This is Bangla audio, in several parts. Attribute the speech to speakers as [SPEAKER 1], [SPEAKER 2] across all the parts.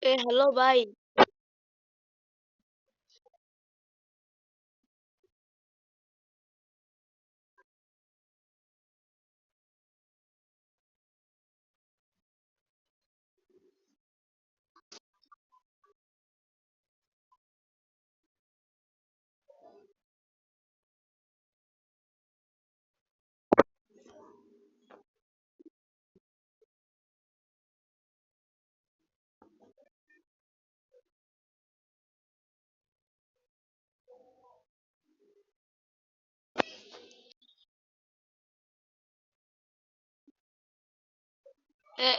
[SPEAKER 1] হ্যালো ভাই।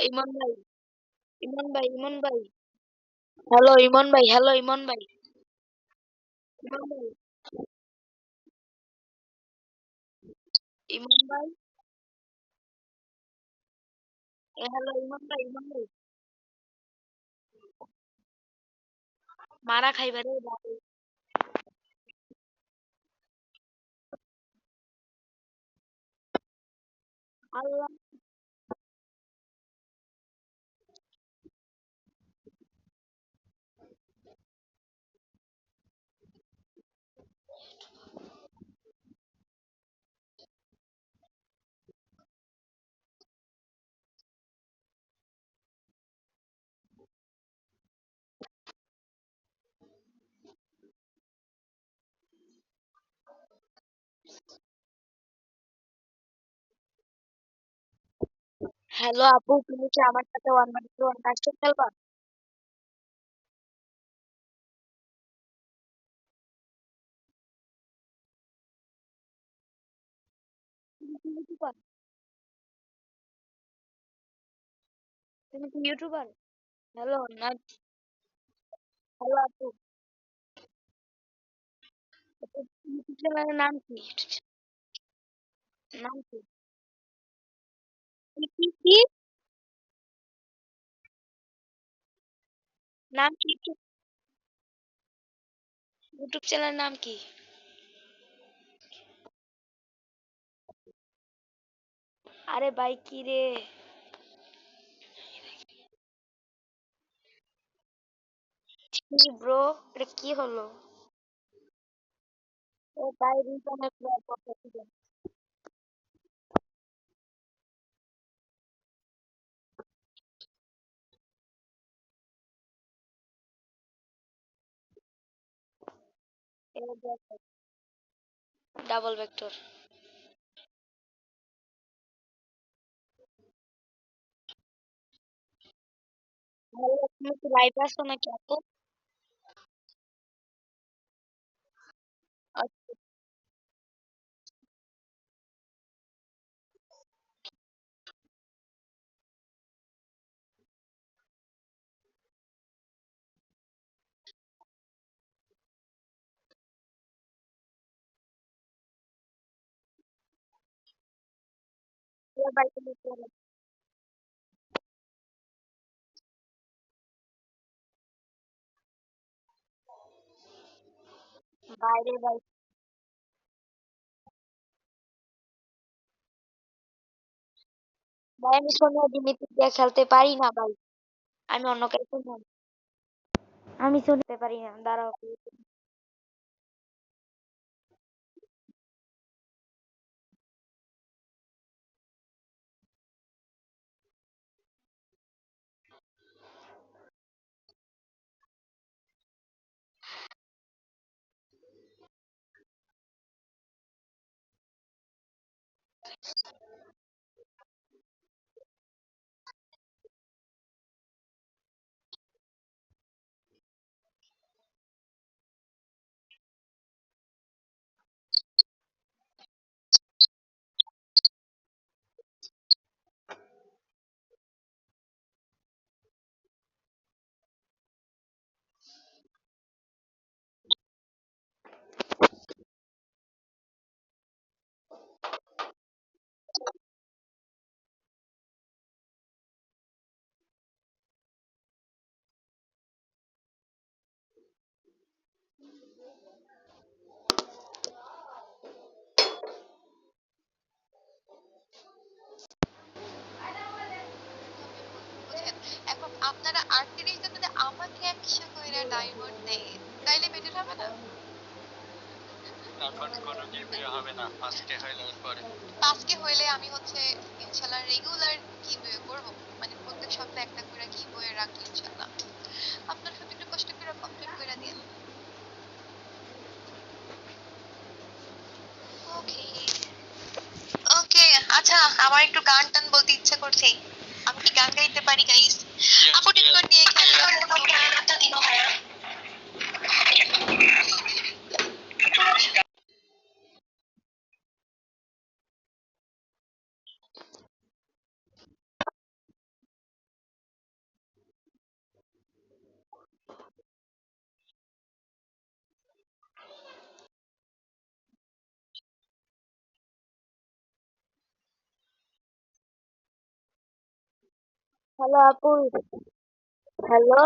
[SPEAKER 1] ইমন ভাই, ইমন ভাই, ইমন ভাই। হ্যালো ইমন ভাই, হ্যালো ইমন ভাই, ইমন ভাই, ইমন ভাই, হ্যালো ইমন ভাই, ইমন ভাই। মারা খাইবা রে ভাই। আল্লাহ। হ্যালো আপু, তুমি কি আমার সাথে 1v1 কাস্টম খেলবা? তুমি কি ইউটিউবার? তুমি কি ইউটিউবার? হ্যালো না। হ্যালো আপু, ইউটিউব চ্যানেলের নাম কি? নাম কি? কি? নাম কি? ইউটিউব চ্যানেলের নাম কি? আরে ভাই কি রে? কি ব্রো? এটা কি হলো? ও ভাই রিজনের কথা ছিল। Double vector. ভালো, তুমি কি লাইভে আসছো নাকি আপু? আচ্ছা, ভাই তুমি করো। বাইরে ভাই। ভাই আমি সোনিয়া দিমিত্রি দিয়ে খেলতে পারি না ভাই। আমি অন্য কাউকে নই। আমি শুনতে পারি না, দাঁড়াও।
[SPEAKER 2] আমাকে 100 কইরা ডায়মন্ড দেয়, তাইলে বেটার হবে না?
[SPEAKER 3] এখন কোনো গিভওয়ে হবে না, 5K হইলে পরে।
[SPEAKER 2] 5K হইলে আমি হচ্ছে ইনশাআল্লাহ রেগুলার গিভওয়ে করব, মানে প্রত্যেক সপ্তাহে একটা করে গিভওয়ে রাখবো ইনশাআল্লাহ। আপনারা শুধু একটু কষ্ট করে কমপ্লিট করে দিন। ওকে ওকে, আচ্ছা আমার একটু গান টান বলতে ইচ্ছা করছে, আমি কি গান গাইতে পারি গাইস? আপু ডিসকর্ড নিয়ে খেলে
[SPEAKER 1] হ্যালো আপু, হ্যালো।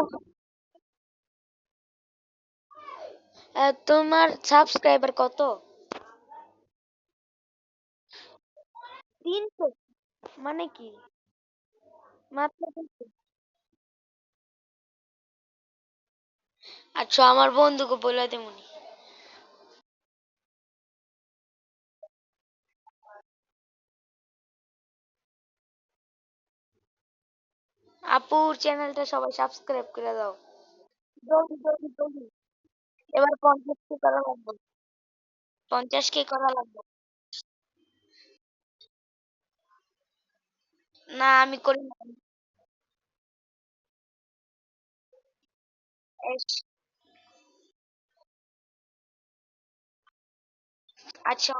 [SPEAKER 1] তোমার সাবস্ক্রাইবার কত? 300? মানে কি? মাত্র 300? আচ্ছা, আমার বন্ধুকে বলে দেবনি। আপুর চ্যানেলটা সবাই সাবস্ক্রাইব করে দাও। জলদি জলদি জলদি। এবার 50K করা লাগবে। 50K করা লাগবে। না, আমি করি না। আচ্ছা,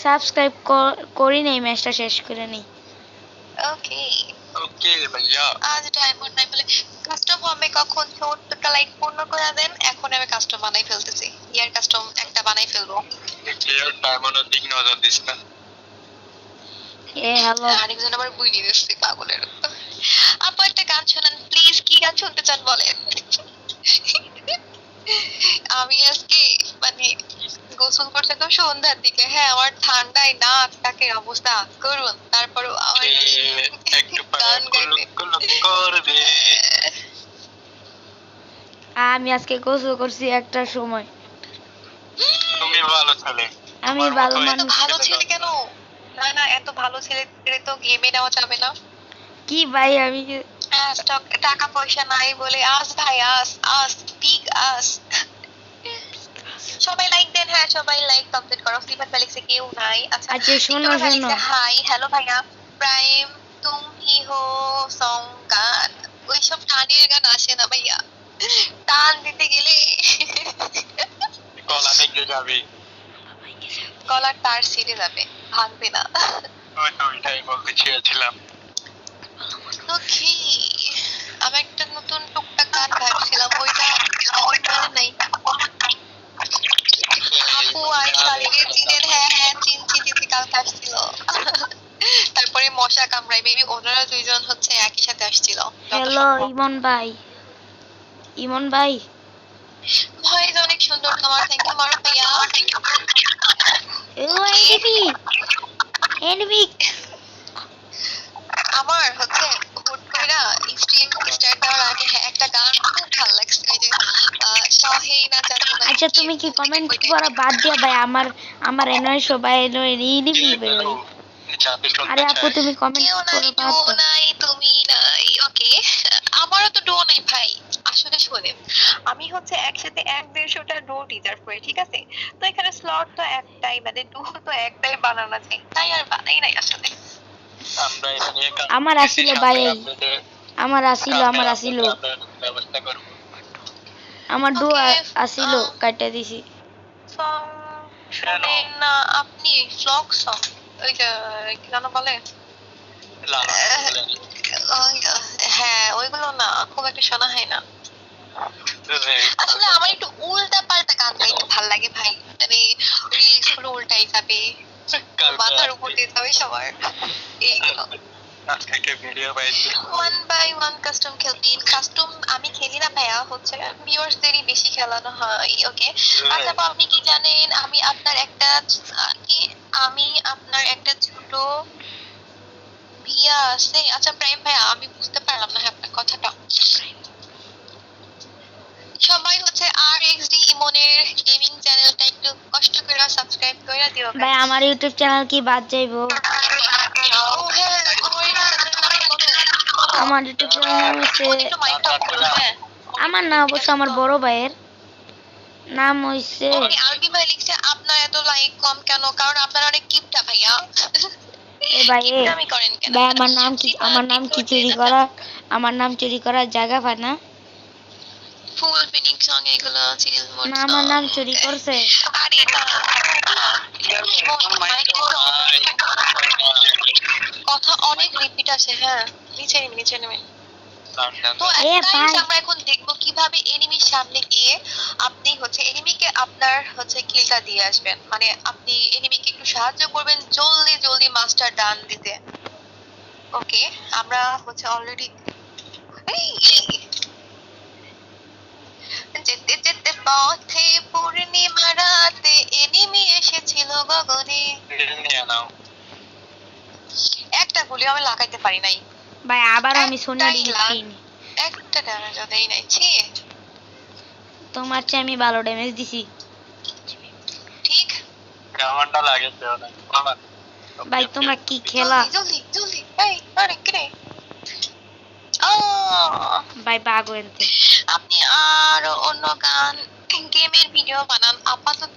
[SPEAKER 1] সাবস্ক্রাইব করি নাই, ম্যাচটা শেষ করে নেই।
[SPEAKER 2] ওকে
[SPEAKER 3] ওকে ভাইয়া,
[SPEAKER 2] আজ ডায়মন্ড নাই বলে কাস্টম হবে কখন? ছোট্টটা লাইক পূর্ণ করে দেন, এখন আমি কাস্টম বানাই ফেলতেছি, ইয়ার কাস্টম একটা বানাই ফেলবো।
[SPEAKER 3] ক্লিয়ার ডায়মন্ডের দিক নজর দিস না।
[SPEAKER 1] হ্যালো।
[SPEAKER 2] আরেকজন আমার বই নিয়ে এসছে পাগলের। আপু একটা গান শোনান প্লিজ, কি গান শুনতে চান বলেন? আমি আজকে মানে গোসল করতে তো সন্ধ্যার দিকে, হ্যাঁ আমার ঠান্ডায় নাক টাকের অবস্থা করুন, তারপরও আমার
[SPEAKER 3] একটু পরে
[SPEAKER 2] গান
[SPEAKER 3] কুলুক
[SPEAKER 2] গাইতে
[SPEAKER 3] কুলুক করবে।
[SPEAKER 1] আমি আজকে গোসল করছি একটার সময়।
[SPEAKER 3] তুমি ভালো ছেলে।
[SPEAKER 1] আমি
[SPEAKER 3] তোমার
[SPEAKER 1] ভালো
[SPEAKER 3] মতো
[SPEAKER 2] এত
[SPEAKER 1] মানুষ।
[SPEAKER 2] ভালো ছেলে কেন? না না, এত ভালো ছেলে তো গেমে নেওয়া যাবে না।
[SPEAKER 1] কি ভাই, আমি
[SPEAKER 2] টাকা পয়সা নাই বলে আস ভাই, আস আস পিক আস। সবাই লাইক দেন, হ্যাঁ সবাই লাইক কমপ্লিট করো। ফ্রি ফায়ার ফেলিক্সে কেউ নাই। আচ্ছা
[SPEAKER 1] আচ্ছা, শোনো
[SPEAKER 2] টিকটকে
[SPEAKER 1] শোনো।
[SPEAKER 2] ফেলিক্সে হাই হ্যালো ভাইয়া। প্রাইম তুম হি হো সং গান, ওইসব টানের গান আসে না ভাইয়া, টান দিতে গেলে
[SPEAKER 3] গলা ভেঙে যাবে।
[SPEAKER 2] গলার তার ছিঁড়ে যাবে, ভাঙবে না।
[SPEAKER 3] ওইটাই বলতে চেয়েছিলাম।
[SPEAKER 2] ওকে, আমি একটা নতুন টুকটাক গান ভাবছিলাম, ওইটা আমার মনে নাই। আপু আয়সা লেগে চিনেন? হ্যাঁ হ্যাঁ চিনছি চিনছি, কালকে আসছিল। তারপরে মশা কামড়ায় বেবি, ওনারা দুইজন হচ্ছে একই সাথে আসছিল যত
[SPEAKER 1] হ্যালো
[SPEAKER 2] সম্ভব।
[SPEAKER 1] ইমন ভাই। ইমন ভাই।
[SPEAKER 2] ভয়েস অনেক সুন্দর তোমার, থ্যাংক ইউ মারুফ ভাইয়া।
[SPEAKER 1] ও এনিমি। এনিমি।
[SPEAKER 2] আমার হচ্ছে হুট কইরা স্ট্রিম স্টার্ট দেওয়ার আগে হ্যাঁ একটা গান খুব ভালো লাগছে, ওই যে সহেই না জানো না
[SPEAKER 1] আচ্ছা, তুমি কি কমেন্ট করা বাদ দিয়া ভাই, আমার আমার এনয় সবাই এনিমি বেরোয়।
[SPEAKER 3] যাতে শুনতে
[SPEAKER 1] আরে আপু,
[SPEAKER 3] চাই।
[SPEAKER 1] তুমি কমেন্ট
[SPEAKER 2] কেউ নাই,
[SPEAKER 1] করা বাদ
[SPEAKER 2] ডুও
[SPEAKER 1] দাও।
[SPEAKER 2] নাই, তুমি নাই। ওকে, আমারও তো ডুও নাই ভাই। আসলে শোনেন, আমি হচ্ছে একসাথে 1-150টা ডুও রিজার্ভ করি, ঠিক আছে? তো এখানে স্লট তো একটাই, মানে ডুও তো একটাই বানানো যায়, তাই আর বানাই নাই আসলে।
[SPEAKER 3] আমরা এটা নিয়ে
[SPEAKER 1] আমার আসিল ভাই, আমার আসিল
[SPEAKER 3] ব্যবস্থা করব।
[SPEAKER 2] আমার
[SPEAKER 1] ডু
[SPEAKER 2] ওকে
[SPEAKER 1] আসিল, কাটা দিছি।
[SPEAKER 2] সং শুনেন না আপনি? ফ্লগ সং, ওই যে কি যেন বলে, হ্যাঁ ওইগুলো না খুব একটা শোনা হয় না। আসলে আমার একটু উল্টা পাল্টা গান গাইতে ভাল লাগে ভাই, মানে রিলস গুলো উল্টাই যাবে, মাথার উপর দিয়ে যাবে সবার, এইগুলো।
[SPEAKER 3] আজকে একটা ভিডিও পাইছি
[SPEAKER 2] 1 by 1 কাস্টম খেলবেন। কাস্টম আমি খেলি না ভাইয়া, হচ্ছে ভিউয়ার্সদেরই বেশি খেলানো হয়। ওকে, আচ্ছা আপু, আপনি কি জানেন আমি আপনার একটা ছোট ভিয়া আছে? আচ্ছা প্রাইম ভাইয়া, আমি বুঝতে পারলাম না আপনার কথাটা। সবাই হচ্ছে RXD ইমনের গেমিং চ্যানেলটা একটু কষ্ট করে সাবস্ক্রাইব করে দিও
[SPEAKER 1] ভাই
[SPEAKER 2] guys।
[SPEAKER 1] আমার ইউটিউব চ্যানেল কি বাদ যাইবো?
[SPEAKER 2] ও হ্যাঁ, তোমার
[SPEAKER 1] আমার ইউটিউব চ্যানেল হচ্ছে,
[SPEAKER 2] একটু মাইক অফ করো। হ্যাঁ,
[SPEAKER 1] আমার না অবশ্য আমার বড় ভাইয়ের নাম হইছে।
[SPEAKER 2] ওকে, আরবি ভাই লিখছে আপনার এত লাইক কম কেন? কারণ আপনার অনেক কিপটা ভাইয়া।
[SPEAKER 1] এ ভাই এ
[SPEAKER 2] কিপটামি করেন কেন?
[SPEAKER 1] ভাই আমার নাম কি চুরি করা? আমার নাম চুরি করার জায়গা পায় না।
[SPEAKER 2] ফুল ফিনিক সং এগুলো চিল মোড
[SPEAKER 1] না আমার নাম চুরি করছে।
[SPEAKER 2] আরে না, মাইক একটু off করো। কথা অনেক রিপিট আছে। হ্যাঁ, নিচে নেমে। তো
[SPEAKER 1] এ
[SPEAKER 2] guys,
[SPEAKER 1] ভাই।
[SPEAKER 2] আমরা এখন দেখবো কিভাবে এনিমির সামনে গিয়ে আপনি হচ্ছে এনিমিকে আপনার হচ্ছে কিলটা দিয়ে আসবেন। মানে আপনি এনিমিকে একটু সাহায্য করবেন জলদি জলদি মাস্টার ডান দিতে। ওকে, আমরা হচ্ছে অলরেডি যেতে যেতে পথে পূর্ণিমা রাতে এনিমি এসেছিল গগনে।
[SPEAKER 3] নিয়ে নাও
[SPEAKER 2] একটা গুলি আমি লাগাইতে পারি নাই,
[SPEAKER 1] ভাই আবার আমি সোনিয়া
[SPEAKER 2] একটাই লাগ-
[SPEAKER 1] দিচ্ছি।
[SPEAKER 2] একটা ড্যামেজও দেই নাই। ছি,
[SPEAKER 1] তোমার চেয়ে আমি ভালো ড্যামেজ দিছি।
[SPEAKER 2] ঠিক।
[SPEAKER 3] কেমনটা লাগে তো না আমার
[SPEAKER 1] ভাই তোমরা কি খেলা?
[SPEAKER 2] জলদি জলদি এই আরে কে
[SPEAKER 1] ভাই বাগ হইতে।
[SPEAKER 2] আপনি আরো অন্য গান গেমের ভিডিও বানান আপাতত